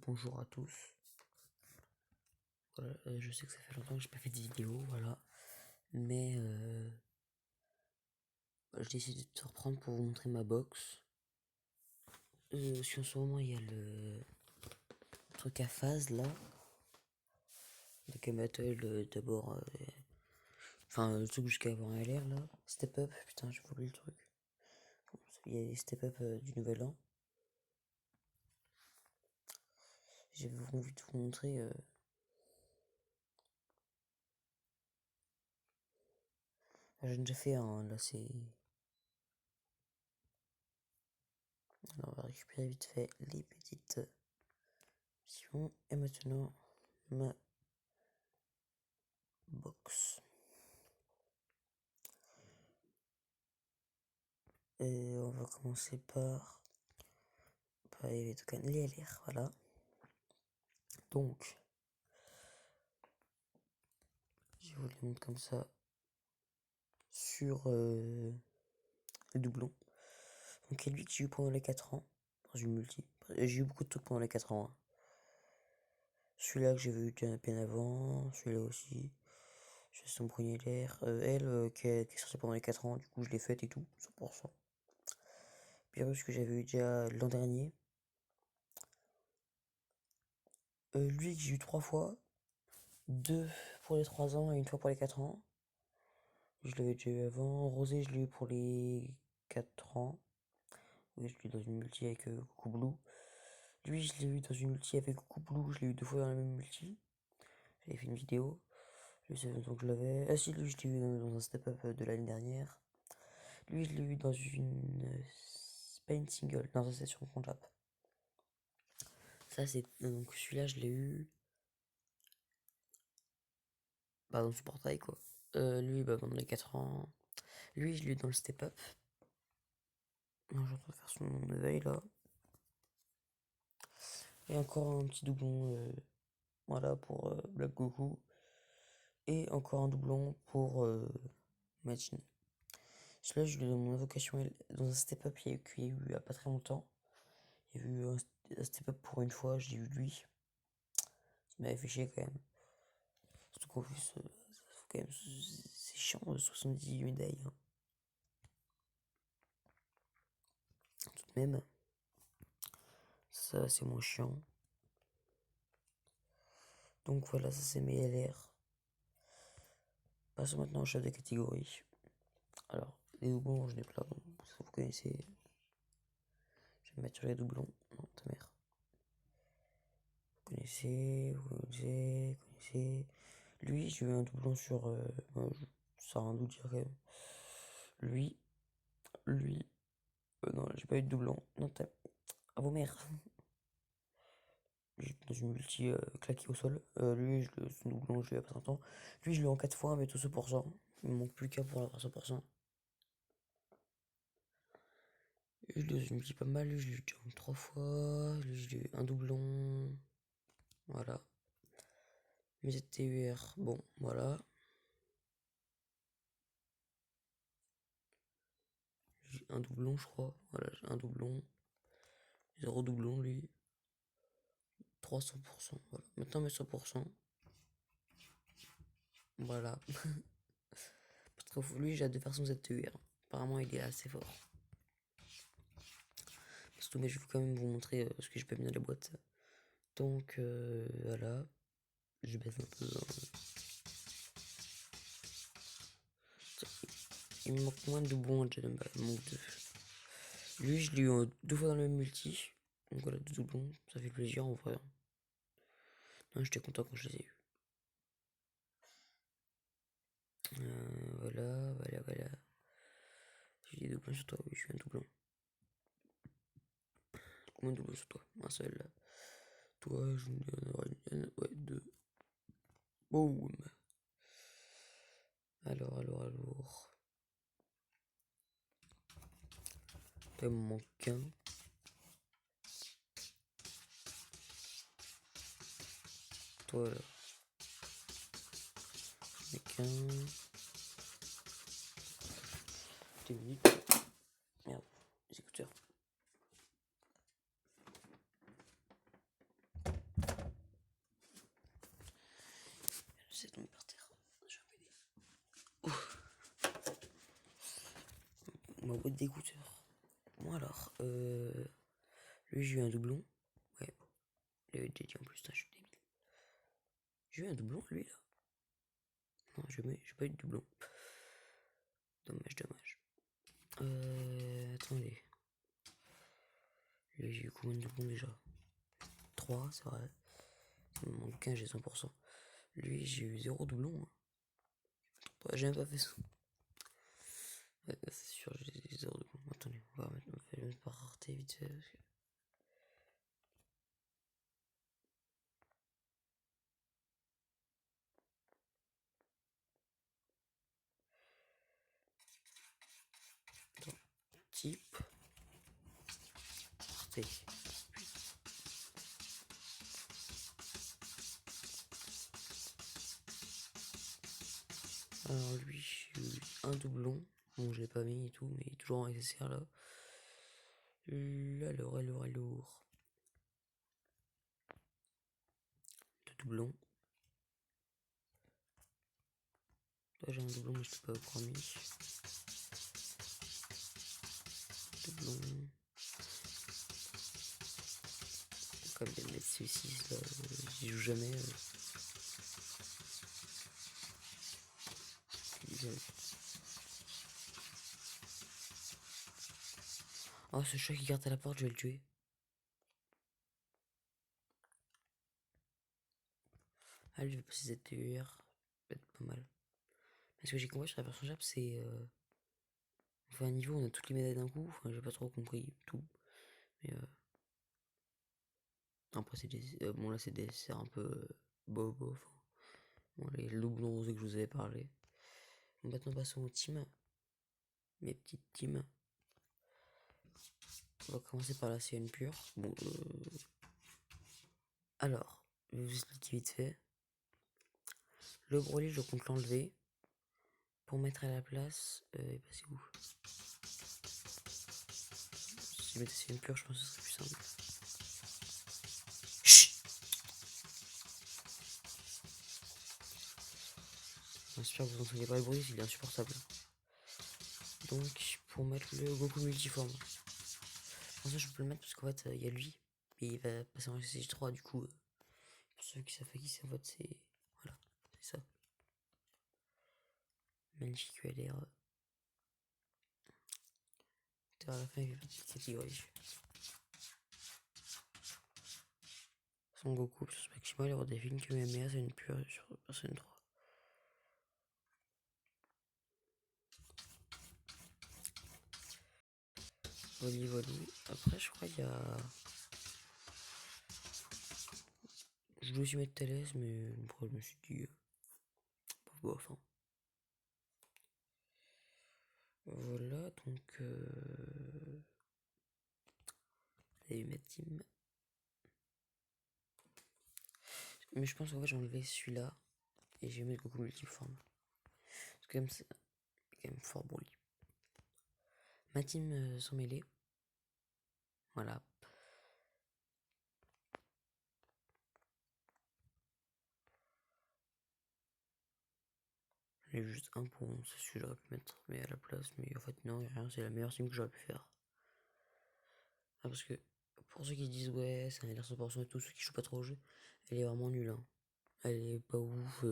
Bonjour à tous. Voilà, je sais que ça fait longtemps que j'ai pas fait de vidéo, voilà. Mais j'ai décidé de reprendre pour vous montrer ma box. Parce qu'en ce moment il y a le truc à phase là. Donc Mattel d'abord. Enfin le truc jusqu'à avoir un LR là. Step up, putain j'ai oublié le truc. Il y a les step up du nouvel an. J'avais envie de vous montrer. J'en ai déjà fait un là, c'est. Alors on va récupérer vite fait les petites options. Et maintenant ma box. Et on va commencer par les LR, voilà. Donc, je vous les montre comme ça sur le doublon. Donc, il y a lui que j'ai eu pendant les 4 ans, dans une multi. J'ai eu beaucoup de trucs pendant les 4 ans. Hein. Celui-là que j'avais eu bien avant, celui-là aussi. J'ai son premier LR. Elle, qui est sortie pendant les 4 ans, du coup, je l'ai faite et tout, 100%. Puis ce que j'avais eu déjà l'an dernier. Lui que j'ai eu 3 fois. 2 pour les 3 ans et une fois pour les 4 ans. Je l'avais déjà eu avant. Rosé, je l'ai eu pour les 4 ans. Oui, je l'ai eu dans une multi avec Coucou Blue. Lui, je l'ai eu dans une multi avec Coucou Blue. Je l'ai eu 2 fois dans la même multi. J'avais fait une vidéo. Je sais donc je l'avais. Ah si, lui, je l'ai eu dans un step-up de l'année dernière. Lui, je l'ai eu dans une. Pas une single, dans une session Conjap. Ça, c'est. Donc celui-là, je l'ai eu. Bah, dans ce portail, quoi. Lui, bah, pendant les 4 ans. Lui, je l'ai eu dans le step-up. Non, j'ai en train de faire son éveil là. Et encore un petit doublon, voilà, pour Black Goku. Et encore un doublon pour Majin. Celui-là, je l'ai dans mon invocation dans un step-up qu'il y a eu il y a pas très longtemps. Il y a eu un step-up pour une fois, j'ai eu lui. Ça m'avait fait chier quand même. Surtout qu'en plus, quand même, c'est chiant, 78 médailles. Hein. Tout de même, ça c'est moins chiant. Donc voilà, ça c'est mes LR. Passons maintenant au chef de catégorie. Alors, les doublons, j'en ai plein, ça vous connaissez. Je vais me mettre sur les doublons. Non, ta mère. Vous connaissez. Lui, j'ai eu un doublon sur. Ça a un doute dire quand même. Lui. Non, j'ai pas eu de doublon. Non, t'as. Ah, vos mères. J'étais dans une multi claqué au sol. Lui, son doublon, je l'ai eu il y a pas longtemps. Lui, je l'ai eu en 4 fois avec tout 100%. Il me manque plus qu'à pour avoir 100%. Je l'ai eu pas mal. Lui, je l'ai eu déjà 3 fois. Lui, je l'ai eu un doublon. Voilà. Mes ZTUR, bon, voilà. J'ai un doublon, je crois. Voilà, j'ai un doublon. 0 doublon, lui. 300%. Voilà. Maintenant, mes 100%. Voilà. Parce que lui, j'ai hâte de faire son ZTUR. Apparemment, il est assez fort. Surtout, mais je vais quand même vous montrer ce que j'ai pas mis dans la boîte. Donc, voilà. Je baisse un peu. Il me manque moins de doublons, déjà. Il me manque 2. Lui, je l'ai eu 2 fois dans le même multi. Donc voilà, 2 doublons. Ça fait plaisir en vrai. Non, j'étais content quand je les ai eus. Voilà. J'ai des doublons sur toi, oui, je suis un doublon. Combien de doublons sur toi? Un seul. Toi, je ne rien. Ouais, 2. Boum. Alors. Toi, il me manque qu'un. Toi, là. J'en ai qu'un. 2 minutes. Merde, les écouteurs. ma boîte d'écouteurs. Bon alors, lui j'ai eu un doublon. Ouais, il avait déjà dit en plus, putain, je suis débile. J'ai eu un doublon lui là. Non, j'ai pas eu de doublon. Dommage. Attendez. Lui j'ai eu combien de doublons déjà? 3, c'est vrai. Il me manque qu'un, j'ai 100%. Lui j'ai eu 0 doublon. Hein. Ouais, j'ai même pas fait ça. Ouais, c'est sûr, j'ai 0 doublon. Attendez, on va mettre par rareté vite fait. Parce que... Attends. Type. Rareté. Alors lui, j'ai eu un doublon. Bon, je l'ai pas mis et tout, mais il est toujours en SSR là. Alors. Deux doublons. Là j'ai un doublon, mais je l'ai pas promis. Doublon. Comme il y a le mettre celui-ci, là, j'y joue jamais. Oh, ce chat qui garde à la porte, je vais le tuer. Ah, lui, je vais passer ZTUR. Ça va être pas mal. Parce que j'ai compris sur la version Jap, c'est. On fait un niveau, on a toutes les médailles d'un coup. Enfin, j'ai pas trop compris tout. Mais après, c'est des. Bon, là, c'est des. C'est un peu. Bof. Bon, les doublons rosés que je vous avais parlé. Bon, maintenant, passons aux teams. Mes petites teams. On va commencer par la CN pure. Bon, alors, je vais vous expliquer vite fait. Le Broly, je compte l'enlever. Pour mettre à la place. Et bah, c'est où? Si je mettais CN pure, je pense que ce serait plus simple. Chut! J'espère que vous n'entendez pas le bruit, il est insupportable. Donc, pour mettre le Goku multiforme. Pour ça, je peux le mettre parce qu'en fait, il y a lui. Et il va passer en SSJ 3, du coup. Pour ceux qui savent pas qui c'est, en fait, c'est. Voilà, c'est ça. Magnifique ULR. À la fin, il fait partie de catégorie. Son Goku, sur ce maximum, il redéfinit que MMA, c'est une pure sur Persona 3. Volley. Après, je crois qu'il y a. Je dois aussi mettre Thalès, mais après, je me suis dit. Bof. Hein. Voilà, donc. Et ma team. Mais je pense qu'en fait, j'ai enlevé celui-là. Et j'ai mis Goku multiforme. Parce que c'est quand même fort Broly. Ma team sans mêlée. Voilà. J'ai juste un pour c'est celui que j'aurais pu mettre mais à la place. Mais en fait, non, rien, c'est la meilleure team que j'aurais pu faire. Ah, parce que pour ceux qui disent ouais, c'est un LR 100% et tout, ceux qui jouent pas trop au jeu, elle est vraiment nulle. Hein. Elle est pas ouf.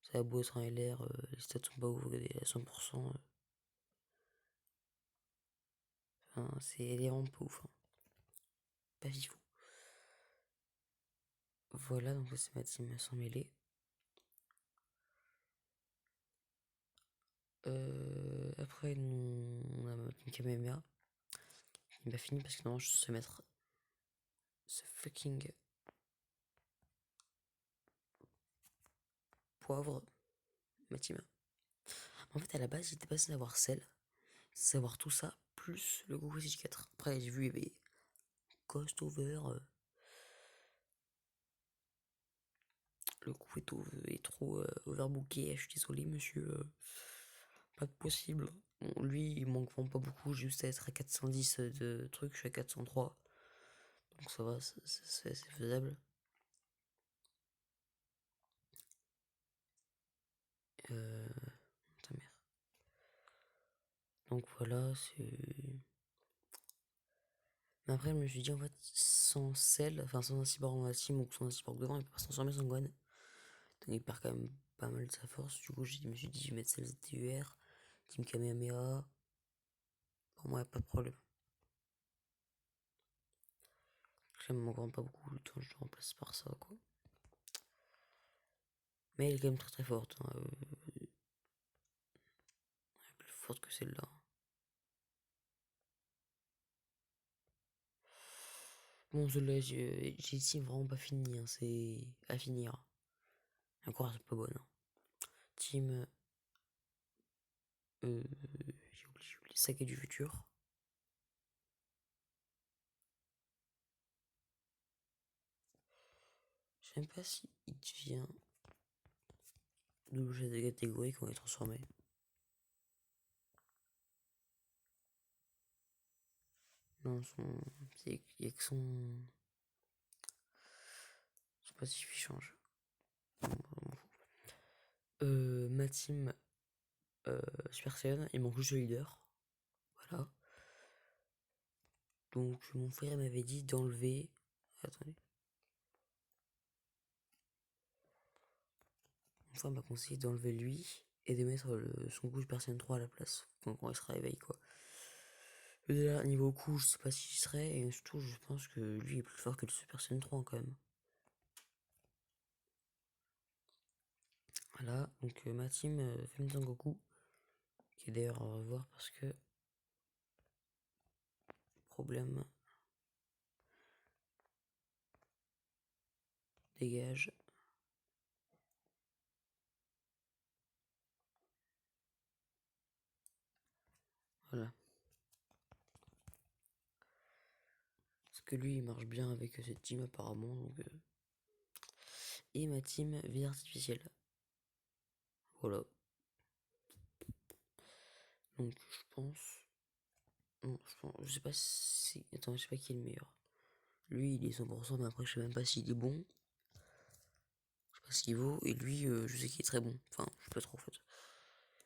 Ça a beau être un LR, les stats sont pas ouf, regardez, à 100%. Enfin, elle est vraiment pas ouf. Hein. Pas vivant. Voilà, donc c'est ma team sans mêlée. Après, on a ma team Kamehameha. Il m'a fini parce que normalement je suis censé mettre ce fucking poivre, ma team. En fait, à la base, j'étais pas censé avoir celle, savoir tout ça, plus le Goku SG4. Après, j'ai vu, il y avait Cost Over. Le coup est trop overbooké. Je suis désolé, monsieur. Pas possible. Bon, lui, il manque vraiment pas beaucoup. Juste à être à 410 de trucs. Je suis à 403. Donc ça va, c'est faisable. Ta mère. Donc voilà, c'est... Mais après, je me suis dit, en fait, sans sel, enfin sans un cyborg dans la team ou sans un cyborg devant, il peut pas se transformer son Gwen. Donc il perd quand même pas mal de sa force. Du coup, je me suis dit, je vais mettre celle ZTUR, Team Kamehameha. Pour moi, y a pas de problème. J'aime encore pas beaucoup le temps, je le remplace par ça, quoi. Mais elle est quand même très très forte. Hein. Elle est plus forte que celle-là. Bon, celle-là, j'ai ici vraiment pas fini. Hein. C'est à finir. Encore, c'est pas bonne. Hein. Team. J'ai oublié. Saga du futur. Je sais même pas si il devient d'objet de catégorie quand il est transformé. Non, il y a que son passif qui change. Ma team Super Saiyan, il manque juste le leader. Voilà. Donc mon frère m'avait dit d'enlever. Attendez. Mon frère m'a conseillé d'enlever lui et de mettre son coup Super Saiyan 3 à la place. Quand il se réveille quoi. Déjà, niveau coup, je sais pas si j'y serais. Et surtout, je pense que lui est plus fort que le Super Saiyan 3 quand même. Voilà, donc ma team Femme Goku. Qui est d'ailleurs à revoir parce que. Problème. Dégage. Voilà. Parce que lui, il marche bien avec cette team apparemment. Donc, et ma team vie artificielle. Voilà. Donc je pense. Non, je sais pas si. Attends, je sais pas qui est le meilleur. Lui, il est 100%, mais après, je sais même pas s'il est bon. Je sais pas ce qu'il vaut. Et lui, je sais qu'il est très bon. Enfin, je sais pas trop en fait.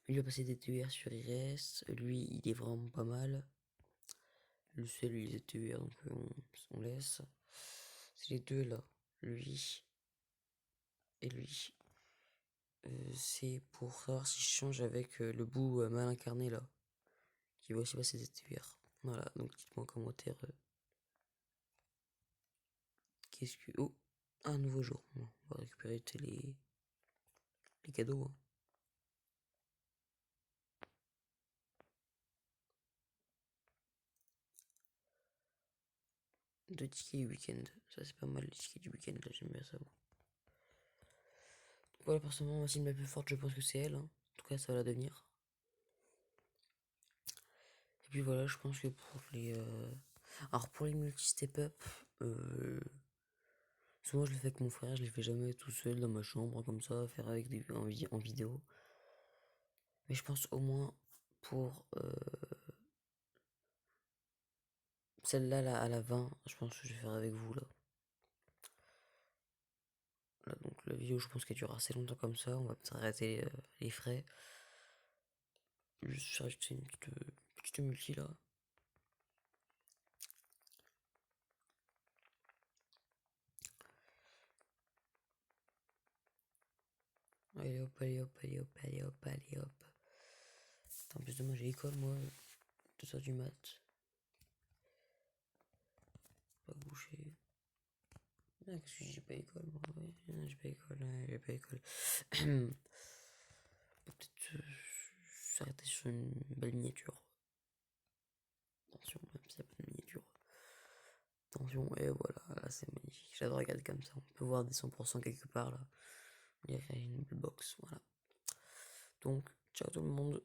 Lui, il va passer des TER sur IRS. Lui, il est vraiment pas mal. Le seul, lui, il est TER, donc on laisse. C'est les deux là. Lui et lui. C'est pour savoir si je change avec le bout mal incarné là. Qui va aussi passer des TER. Voilà, donc dites-moi en commentaire. Qu'est-ce que. Oh! Un nouveau jour. Bon, on va récupérer les cadeaux. Hein. Deux tickets du week-end. Ça, c'est pas mal, les tickets du week-end. Là, j'aime bien ça. Bon. Voilà, personnellement, ma cible la plus forte, je pense que c'est elle. Hein. En tout cas, ça va la devenir. Et puis voilà, je pense que pour les. Alors, pour les multi-step-up. Souvent, je le fais avec mon frère. Je les fais jamais tout seul dans ma chambre, comme ça, faire avec en vidéo. Mais je pense au moins pour. Celle-là, là, à la 20, je pense que je vais faire avec vous, là. Voilà, donc la vidéo, je pense qu'elle durera assez longtemps comme ça. On va peut-être arrêter les frais. Juste rajouter une petite multi, là. Allez hop, allez hop, allez hop, allez hop, allez hop. En plus de moi, j'ai école, moi. 2h du mat. Pas bouger. Ah, qu'est-ce que j'ai pas école, moi? Ouais, j'ai pas école, j'ai pas école. Peut-être s'arrêter sur une belle miniature. Attention, même s'il n'y a pas de miniature. Attention, et voilà, là c'est magnifique. J'adore regarder comme ça. On peut voir des 100% quelque part là. Il y a une belle box, voilà. Donc, ciao tout le monde.